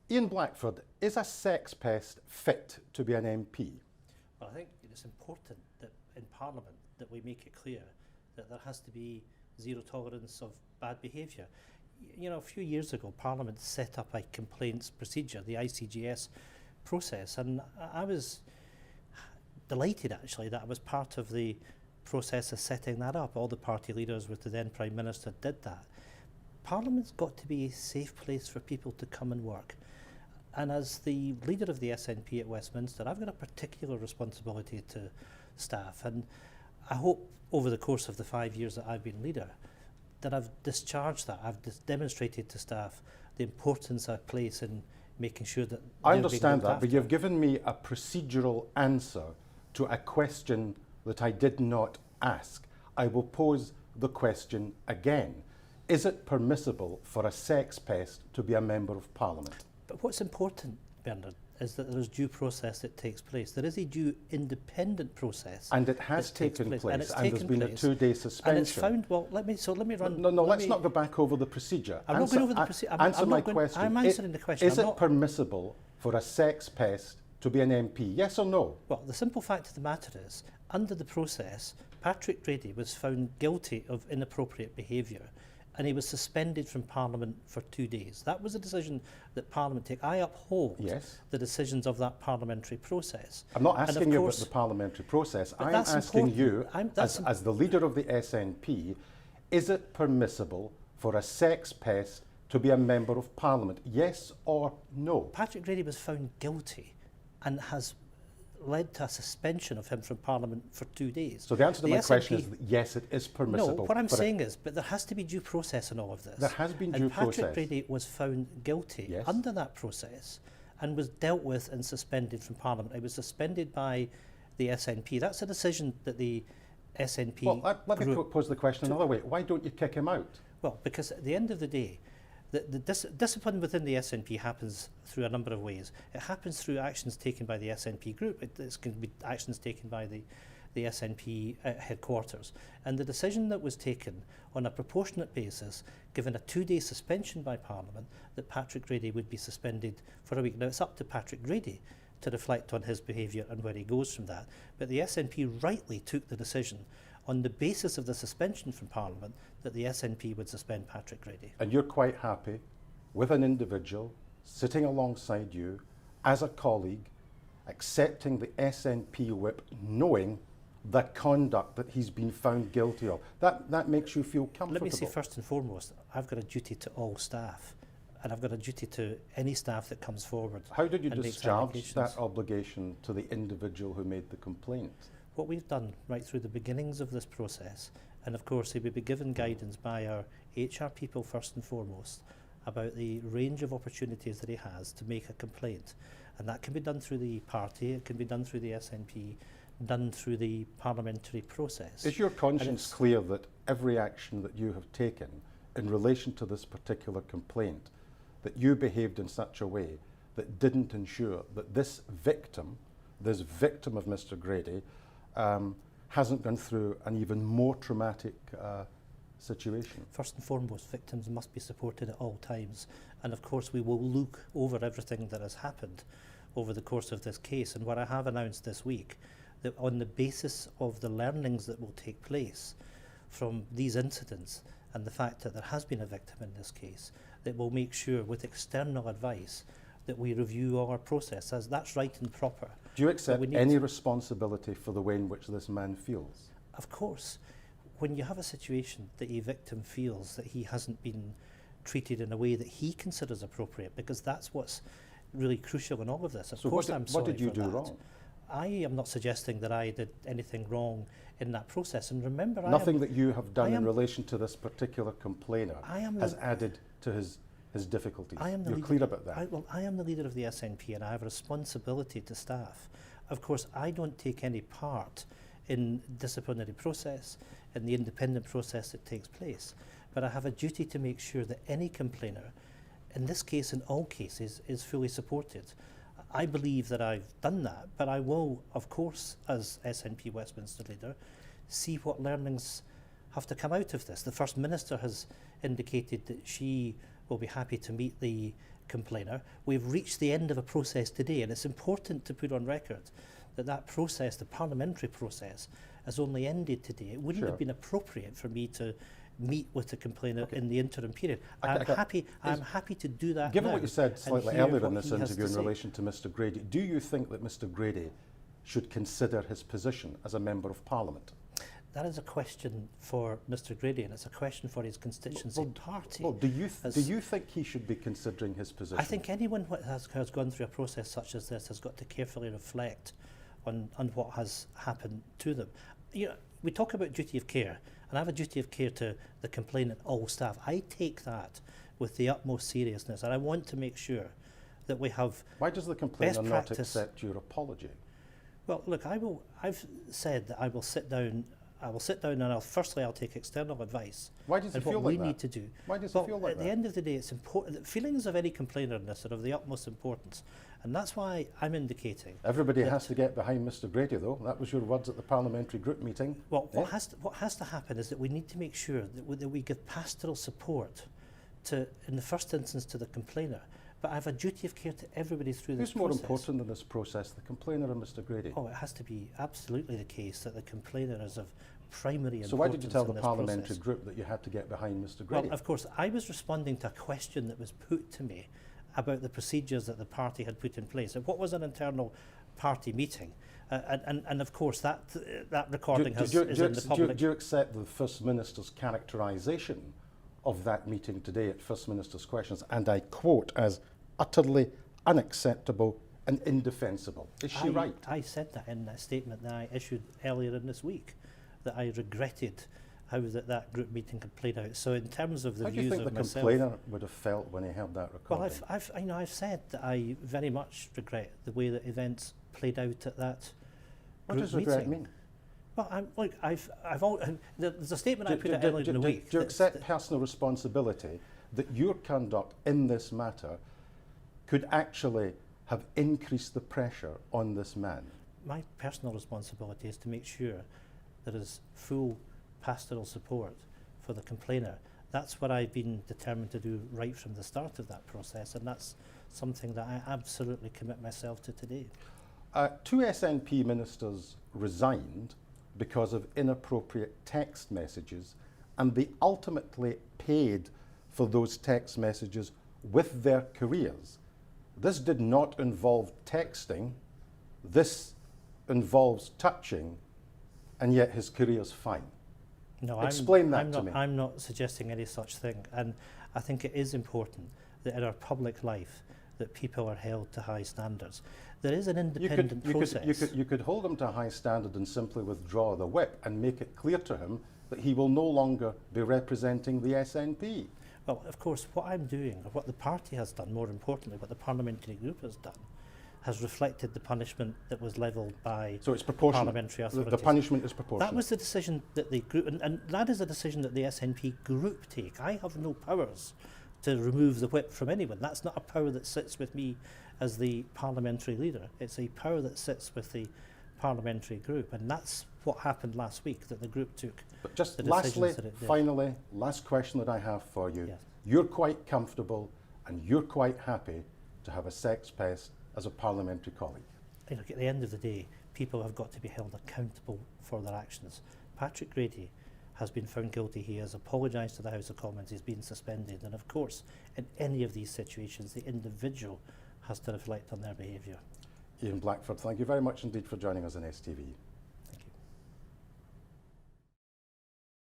Ian Blackford, is a sex pest fit to be an MP? Well, I think it's important that in Parliament that we make it clear that there has to be zero tolerance of bad behaviour. You know, a few years ago, Parliament set up a complaints procedure, the ICGS process, and I was delighted actually that I was part of the process of setting that up. All the party leaders with the then Prime Minister did that. Parliament's got to be a safe place for people to come and work. And as the leader of the SNP at Westminster, I've got a particular responsibility to staff, and I hope over the course of the 5 years that I've been leader that I've discharged that. I've demonstrated to staff the importance I place in making sure that I understand that, but you've given me a procedural answer to a question that I did not ask. I will pose the question again. Is it permissible for a sex pest to be a Member of Parliament? But what's important, Bernard, is that there is due process that takes place. There is a due independent process. And it has taken place, and there's been a 2-day suspension. And it's found, well, let me run. No, let's not go back over the procedure. I'm not going over the procedure. Answer my question. I'm answering the question. Is it permissible for a sex pest to be an MP? Yes or no? Well, the simple fact of the matter is, under the process, Patrick Grady was found guilty of inappropriate behaviour, and he was suspended from Parliament for 2 days. That was a decision that Parliament took. I uphold the decisions of that parliamentary process. I'm not asking you about the parliamentary process. I'm asking you, as the leader of the SNP, is it permissible for a sex pest to be a Member of Parliament? Yes or no? Patrick Grady was found guilty and has led to a suspension of him from Parliament for 2 days. So the answer to my question is that yes, it is permissible. No, what I'm saying is, but there has to be due process in all of this. There has been due process. And Patrick Grady was found guilty under that process and was dealt with and suspended from Parliament. He was suspended by the SNP. That's a decision that the SNP... Well, let me pose the question another way. Why don't you kick him out? Well, because at the end of the day, the discipline within the SNP happens through a number of ways. It happens through actions taken by the SNP group. It can be actions taken by the SNP headquarters. And the decision that was taken on a proportionate basis, given a 2-day suspension by Parliament, that Patrick Grady would be suspended for a week. Now, it's up to Patrick Grady to reflect on his behaviour and where he goes from that. But the SNP rightly took the decision on the basis of the suspension from Parliament that the SNP would suspend Patrick Grady. And you're quite happy with an individual sitting alongside you as a colleague, accepting the SNP whip, knowing the conduct that he's been found guilty of. That makes you feel comfortable. Let me say first and foremost, I've got a duty to all staff, and I've got a duty to any staff that comes forward. How did you discharge that obligation to the individual who made the complaint? What we've done right through the beginnings of this process, and of course he would be given guidance by our HR people first and foremost about the range of opportunities that he has to make a complaint. And that can be done through the party, it can be done through the SNP, done through the parliamentary process. Is your conscience clear that every action that you have taken in relation to this particular complaint, that you behaved in such a way that didn't ensure that this victim of Mr. Grady, hasn't gone through an even more traumatic situation? First and foremost, victims must be supported at all times. And of course, we will look over everything that has happened over the course of this case. And what I have announced this week, that on the basis of the learnings that will take place from these incidents and the fact that there has been a victim in this case, that we'll make sure with external advice that we review our process, as that's right and proper. Do you accept any responsibility for the way in which this man feels? Of course. When you have a situation that a victim feels that he hasn't been treated in a way that he considers appropriate, because that's what's really crucial in all of this. Of course, I'm sorry for that. What did you do wrong? I am not suggesting that I did anything wrong in that process. And remember, nothing that you have done in relation to this particular complainer has added to his difficulties. You're clear about that? I am the leader of the SNP and I have a responsibility to staff. Of course, I don't take any part in disciplinary process, in the independent process that takes place. But I have a duty to make sure that any complainer, in this case, in all cases, is fully supported. I believe that I've done that, but I will, of course, as SNP Westminster leader, see what learnings have to come out of this. The First Minister has indicated that she will be happy to meet the complainer. We've reached the end of a process today, and it's important to put on record that that process, the parliamentary process, has only ended today. It wouldn't have been appropriate for me to meet with the complainer in the interim period. I'm happy to do that. Given now what you said slightly hear earlier what in this he has interview to in say. relation to Mr Grady, do you think that Mr Grady should consider his position as a Member of Parliament? That is a question for Mr Grady, and it's a question for his constituency party. Well, do you think he should be considering his position? I think anyone who has gone through a process such as this has got to carefully reflect on what has happened to them. You know, we talk about duty of care, and I have a duty of care to the complainant, all staff. I take that with the utmost seriousness, and I want to make sure that we have. Why does the complainant not accept your apology? Well, look, I've said that I will sit down. I will sit down and I'll take external advice. Why does it feel like that? What we need to do. Why does it feel like that? At the end of the day, it's important that feelings of any complainer in this are of the utmost importance, and that's why I'm indicating. Everybody has to get behind Mr Grady, though. That was your words at the parliamentary group meeting. Well, what has to happen is that we need to make sure that we give pastoral support to, in the first instance, to the complainer. But I have a duty of care to everybody through this process. Who's more important in this process, the complainer or Mr Grady? Oh, it has to be absolutely the case that the complainer is of primary importance. So why did you tell the parliamentary process. group that you had to get behind Mr Grady? Well, of course, I was responding to a question that was put to me about the procedures that the party had put in place. And what was an internal party meeting? And of course, that recording is in the public. Do you accept the First Minister's characterisation of that meeting today at First Minister's questions, and I quote, as utterly unacceptable and indefensible? Is she right? I said that in a statement that I issued earlier in this week, that I regretted how that group meeting had played out. So in terms of the views of myself... How do you think the complainer would have felt when he heard that recording? Well, I've said that I very much regret the way that events played out at that What group does regret meeting. mean? Well, there's a statement I put out earlier in the week. Do you accept personal responsibility that your conduct in this matter could actually have increased the pressure on this man? My personal responsibility is to make sure there is full pastoral support for the complainer. That's what I've been determined to do right from the start of that process, and that's something that I absolutely commit myself to today. 2 SNP ministers resigned because of inappropriate text messages, and they ultimately paid for those text messages with their careers. This did not involve texting, this involves touching, and yet his career's fine. No, Explain that to me. I'm not suggesting any such thing, and I think it is important that in our public life that people are held to high standards. There is an independent process. You could hold him to a high standard and simply withdraw the whip and make it clear to him that he will no longer be representing the SNP. Well, of course, what I'm doing, or what the party has done, more importantly, what the parliamentary group has done, has reflected the punishment that was levelled by parliamentary authorities. The punishment is proportionate. That was the decision that the group, and that is a decision that the SNP group take. I have no powers to remove the whip from anyone. That's not a power that sits with me as the parliamentary leader. It's a power that sits with the parliamentary group, and that's what happened last week, that the group took. But just the lastly, that it did. finally, last question that I have for you. Yes. You're quite comfortable and you're quite happy to have a sex pest as a parliamentary colleague. Look, at the end of the day, people have got to be held accountable for their actions. Patrick Grady has been found guilty. He has apologised to the House of Commons. He's been suspended. And of course, in any of these situations, the individual has to reflect on their behaviour. Ian Blackford, thank you very much indeed for joining us on STV.